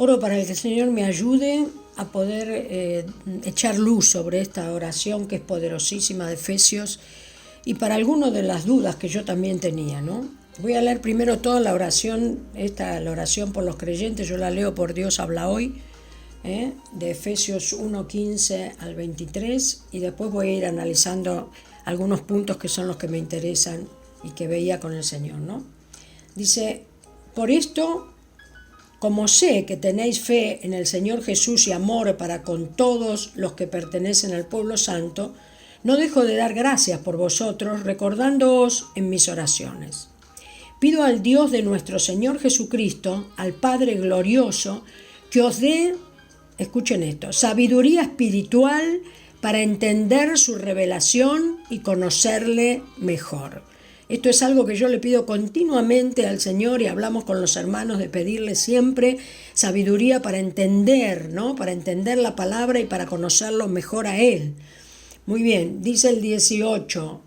Oro para que el Señor me ayude a poder echar luz sobre esta oración que es poderosísima de Efesios y para algunas de las dudas que yo también tenía, ¿no? Voy a leer primero toda la oración, la oración por los creyentes, yo la leo por Dios habla hoy, de Efesios 1:15 al 23, y después voy a ir analizando algunos puntos que son los que me interesan y que veía con el Señor, ¿no? Dice, por esto, como sé que tenéis fe en el Señor Jesús y amor para con todos los que pertenecen al pueblo santo, no dejo de dar gracias por vosotros, recordándoos en mis oraciones. Pido al Dios de nuestro Señor Jesucristo, al Padre glorioso, que os dé, escuchen esto, sabiduría espiritual para entender su revelación y conocerle mejor. Esto es algo que yo le pido continuamente al Señor y hablamos con los hermanos de pedirle siempre sabiduría para entender, ¿no? Para entender la palabra y para conocerlo mejor a Él. Muy bien, dice el 18,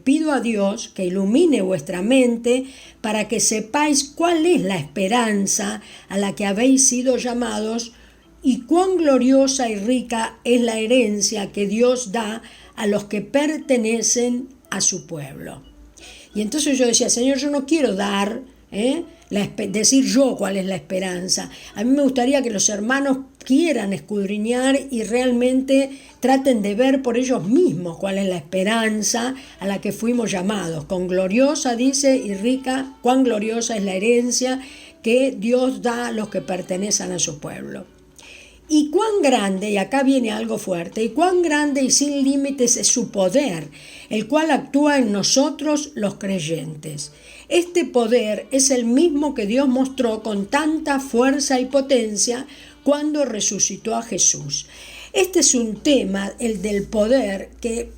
pido a Dios que ilumine vuestra mente para que sepáis cuál es la esperanza a la que habéis sido llamados y cuán gloriosa y rica es la herencia que Dios da a los que pertenecen a su pueblo. Y entonces yo decía, Señor, yo no quiero dar, decir yo cuál es la esperanza. A mí me gustaría que los hermanos quieran escudriñar y realmente traten de ver por ellos mismos cuál es la esperanza a la que fuimos llamados. Con gloriosa, dice, y rica, cuán gloriosa es la herencia que Dios da a los que pertenecen a su pueblo. Y cuán grande, y acá viene algo fuerte, y cuán grande y sin límites es su poder, el cual actúa en nosotros los creyentes. Este poder es el mismo que Dios mostró con tanta fuerza y potencia cuando resucitó a Jesús. Este es un tema, el del poder, que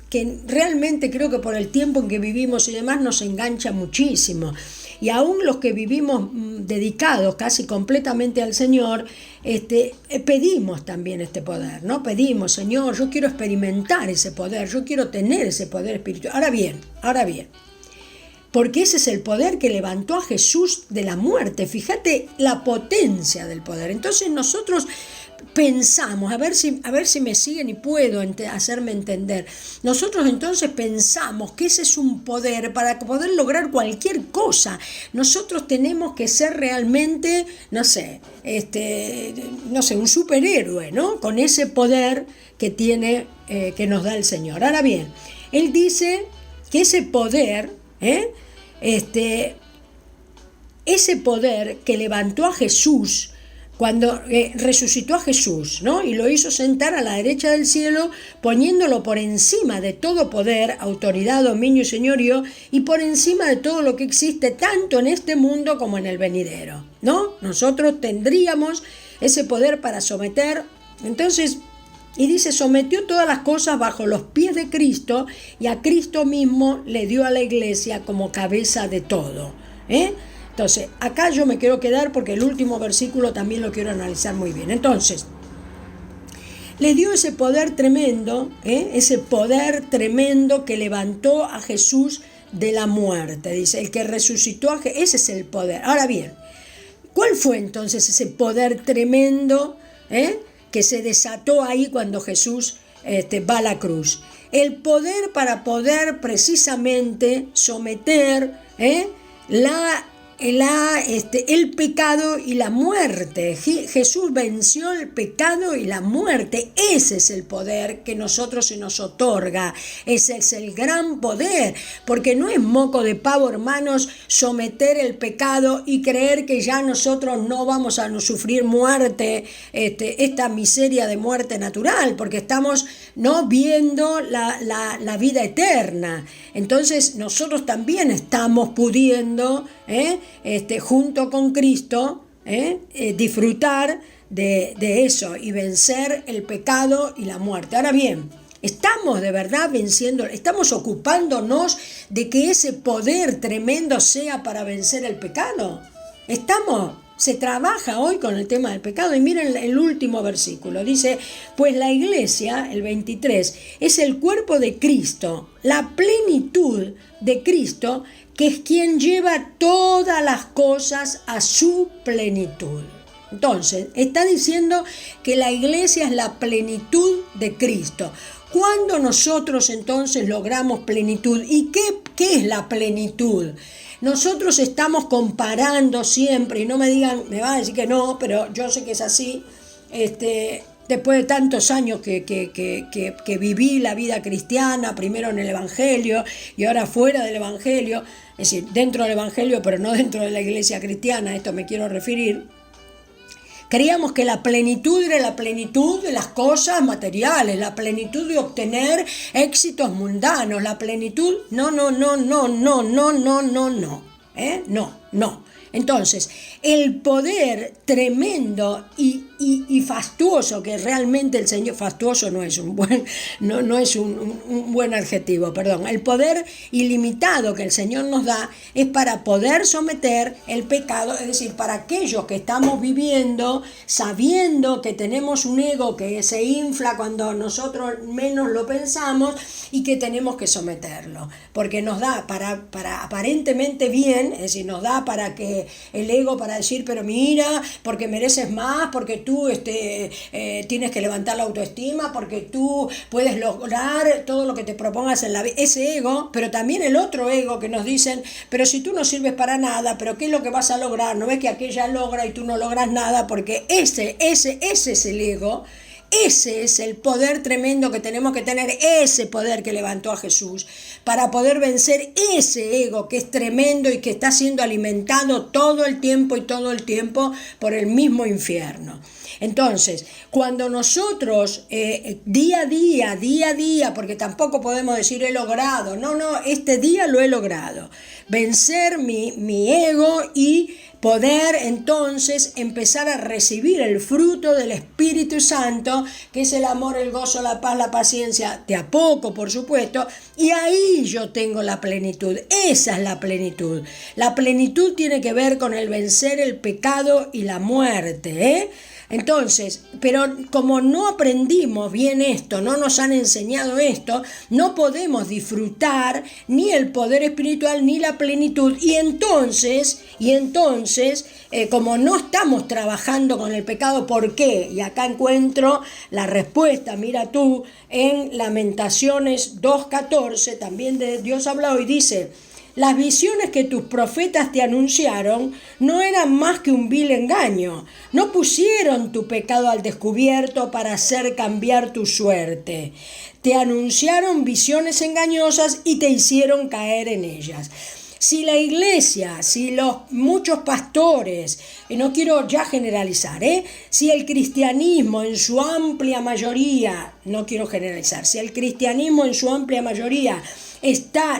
realmente creo que por el tiempo en que vivimos y demás nos engancha muchísimo. Y aún los que vivimos dedicados casi completamente al Señor, pedimos también este poder, ¿no? Pedimos, Señor, yo quiero experimentar ese poder, yo quiero tener ese poder espiritual. Ahora bien, porque ese es el poder que levantó a Jesús de la muerte. Fíjate la potencia del poder. Entonces nosotros pensamos, a ver si me siguen y puedo hacerme entender. Nosotros entonces pensamos que ese es un poder para poder lograr cualquier cosa. Nosotros tenemos que ser realmente, no sé, un superhéroe, ¿no? Con ese poder que tiene, que nos da el Señor. Ahora bien, Él dice que ese poder, ese poder que levantó a Jesús, cuando resucitó a Jesús, ¿no? Y lo hizo sentar a la derecha del cielo, poniéndolo por encima de todo poder, autoridad, dominio y señorío, y por encima de todo lo que existe, tanto en este mundo como en el venidero, ¿no? Nosotros tendríamos ese poder para someter, entonces, y dice, sometió todas las cosas bajo los pies de Cristo, y a Cristo mismo le dio a la iglesia como cabeza de todo, Entonces, acá yo me quiero quedar porque el último versículo también lo quiero analizar muy bien. Entonces, le dio ese poder tremendo, ese poder tremendo que levantó a Jesús de la muerte. Dice, el que resucitó a Jesús, ese es el poder. Ahora bien, ¿cuál fue entonces ese poder tremendo que se desató ahí cuando Jesús va a la cruz? El poder para poder precisamente someter el pecado y la muerte. Jesús venció el pecado y la muerte. Ese es el poder que nosotros se nos otorga. Ese es el gran poder, porque no es moco de pavo, hermanos, someter el pecado y creer que ya nosotros no vamos a sufrir muerte, esta miseria de muerte natural, porque estamos no viendo la vida eterna. Entonces nosotros también estamos pudiendo junto con Cristo disfrutar de eso y vencer el pecado y la muerte. Ahora bien, ¿estamos de verdad venciendo, estamos ocupándonos de que ese poder tremendo sea para vencer el pecado? Se trabaja hoy con el tema del pecado. Y miren el último versículo, dice, pues la iglesia, el 23, es el cuerpo de Cristo, la plenitud de Cristo, que es quien lleva todas las cosas a su plenitud. Entonces, está diciendo que la iglesia es la plenitud de Cristo. ¿Cuándo nosotros entonces logramos plenitud? ¿Y qué es la plenitud? Nosotros estamos comparando siempre, y no me digan, me van a decir que no, pero yo sé que es así, después de tantos años que viví la vida cristiana, primero en el Evangelio y ahora fuera del Evangelio, es decir, dentro del Evangelio, pero no dentro de la iglesia cristiana, a esto me quiero referir. Creíamos que la plenitud era la plenitud de las cosas materiales, la plenitud de obtener éxitos mundanos, la plenitud, no. Entonces, el poder tremendo y fastuoso que realmente el Señor, fastuoso no es un buen adjetivo, perdón, el poder ilimitado que el Señor nos da es para poder someter el pecado, es decir, para aquellos que estamos viviendo sabiendo que tenemos un ego que se infla cuando nosotros menos lo pensamos y que tenemos que someterlo, porque nos da para aparentemente bien, es decir, nos da para que el ego para decir, pero mira, porque mereces más, porque tú tienes que levantar la autoestima, porque tú puedes lograr todo lo que te propongas en la vida, ese ego, pero también el otro ego que nos dicen, pero si tú no sirves para nada, pero ¿qué es lo que vas a lograr? ¿No ves que aquella logra y tú no logras nada? Porque ese es el ego. Ese es el poder tremendo que tenemos que tener, ese poder que levantó a Jesús, para poder vencer ese ego que es tremendo y que está siendo alimentado todo el tiempo por el mismo infierno. Entonces, cuando nosotros día a día, porque tampoco podemos decir he logrado, no, este día lo he logrado, vencer mi ego y poder entonces empezar a recibir el fruto del Espíritu Santo, que es el amor, el gozo, la paz, la paciencia, de a poco, por supuesto, y ahí yo tengo la plenitud. Esa es la plenitud. La plenitud tiene que ver con el vencer el pecado y la muerte, Entonces, pero como no aprendimos bien esto, no nos han enseñado esto, no podemos disfrutar ni el poder espiritual ni la plenitud. Y entonces, como no estamos trabajando con el pecado, ¿por qué? Y acá encuentro la respuesta, mira tú, en Lamentaciones 2:14, también de Dios habla hoy, dice: las visiones que tus profetas te anunciaron no eran más que un vil engaño. No pusieron tu pecado al descubierto para hacer cambiar tu suerte. Te anunciaron visiones engañosas y te hicieron caer en ellas. Si la iglesia, si los muchos pastores, y no quiero ya generalizar, si el cristianismo en su amplia mayoría, no quiero generalizar, si el cristianismo en su amplia mayoría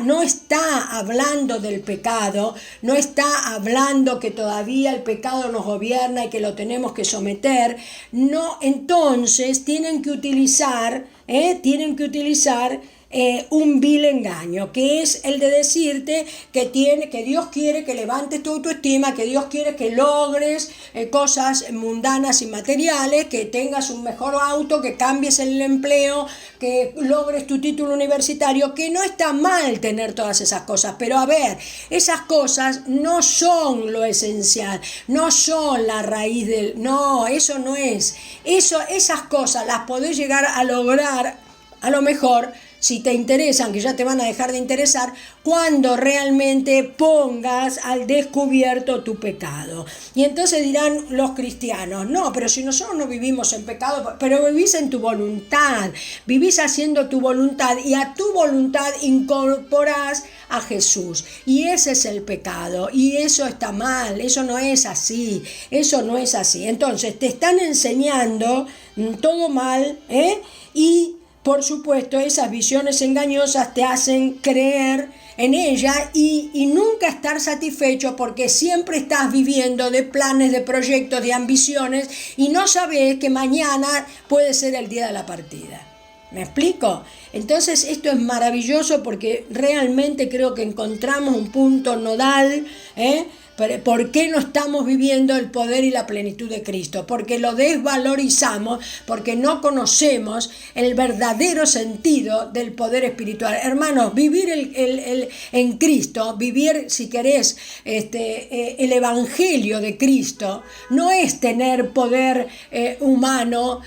no está hablando del pecado, no está hablando que todavía el pecado nos gobierna y que lo tenemos que someter, no, entonces tienen que utilizar un vil engaño, que es el de decirte que Dios quiere que levantes tu autoestima, que Dios quiere que logres cosas mundanas y materiales, que tengas un mejor auto, que cambies el empleo, que logres tu título universitario, que no está mal tener todas esas cosas, pero a ver, esas cosas no son lo esencial, no son la raíz no, eso no es, esas cosas las podés llegar a lograr, a lo mejor, si te interesan, que ya te van a dejar de interesar, cuando realmente pongas al descubierto tu pecado. Y entonces dirán los cristianos, no, pero si nosotros no vivimos en pecado, pero vivís en tu voluntad, vivís haciendo tu voluntad y a tu voluntad incorporás a Jesús. Y ese es el pecado, y eso está mal, eso no es así. Entonces te están enseñando todo mal, y por supuesto, esas visiones engañosas te hacen creer en ella y nunca estar satisfecho, porque siempre estás viviendo de planes, de proyectos, de ambiciones y no sabes que mañana puede ser el día de la partida. ¿Me explico? Entonces esto es maravilloso porque realmente creo que encontramos un punto nodal ¿Por qué no estamos viviendo el poder y la plenitud de Cristo? Porque lo desvalorizamos, porque no conocemos el verdadero sentido del poder espiritual. Hermanos, vivir en Cristo, vivir, si querés, el evangelio de Cristo, no es tener poder humano,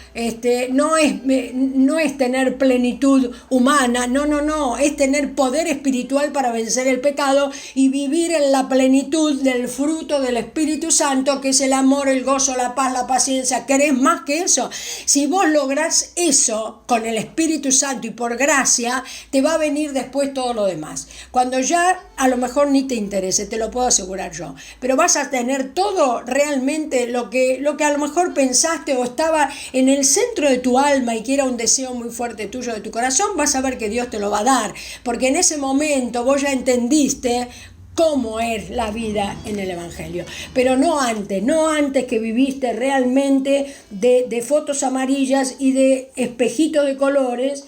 no es tener plenitud humana, no, es tener poder espiritual para vencer el pecado y vivir en la plenitud del fruto del Espíritu Santo, que es el amor, el gozo, la paz, la paciencia. ¿Querés más que eso? Si vos lográs eso con el Espíritu Santo y por gracia, te va a venir después todo lo demás. Cuando ya a lo mejor ni te interese, te lo puedo asegurar yo, pero vas a tener todo realmente lo que a lo mejor pensaste o estaba en el centro de tu alma y que era un deseo muy fuerte tuyo de tu corazón, vas a ver que Dios te lo va a dar, porque en ese momento vos ya entendiste cómo es la vida en el Evangelio, pero no antes que viviste realmente de fotos amarillas y de espejitos de colores,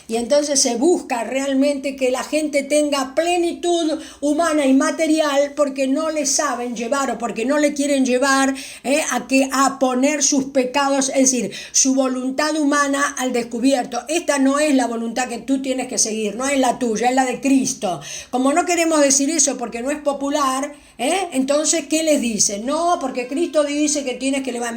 y entonces se busca realmente que la gente tenga plenitud humana y material porque no le saben llevar o porque no le quieren llevar a poner sus pecados, es decir, su voluntad humana al descubierto. Esta no es la voluntad que tú tienes que seguir, no es la tuya, es la de Cristo. Como no queremos decir eso porque no es popular, entonces ¿qué les dicen? No, porque Cristo dice que tienes que levantar.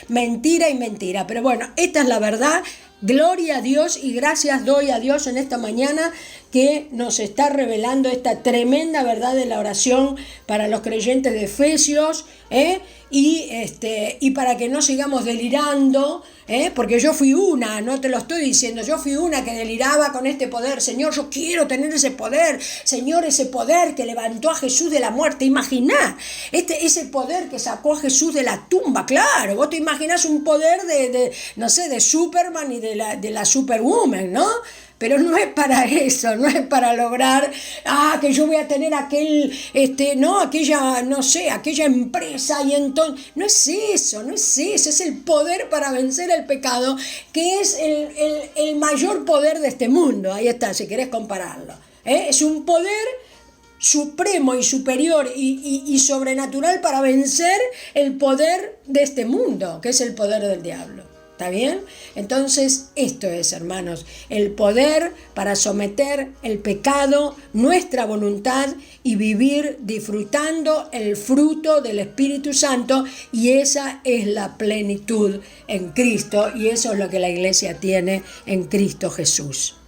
Mentira. Pero bueno, esta es la verdad. Gloria a Dios y gracias doy a Dios en esta mañana que nos está revelando esta tremenda verdad de la oración para los creyentes de Efesios, y para que no sigamos delirando, porque yo fui una, no te lo estoy diciendo, yo fui una que deliraba con este poder. Señor, yo quiero tener ese poder, Señor, ese poder que levantó a Jesús de la muerte. Imaginá, ese poder que sacó a Jesús de la tumba, claro, vos te imaginás un poder de Superman y de la Superwoman, ¿no? Pero no es para eso, no es para lograr, que yo voy a tener aquella empresa y entonces, no es eso, es el poder para vencer el pecado, que es el mayor poder de este mundo. Ahí está, si querés compararlo. Es un poder supremo y superior y sobrenatural para vencer el poder de este mundo, que es el poder del diablo. ¿Está bien? Entonces, esto es, hermanos, el poder para someter el pecado, nuestra voluntad y vivir disfrutando el fruto del Espíritu Santo, y esa es la plenitud en Cristo, y eso es lo que la iglesia tiene en Cristo Jesús.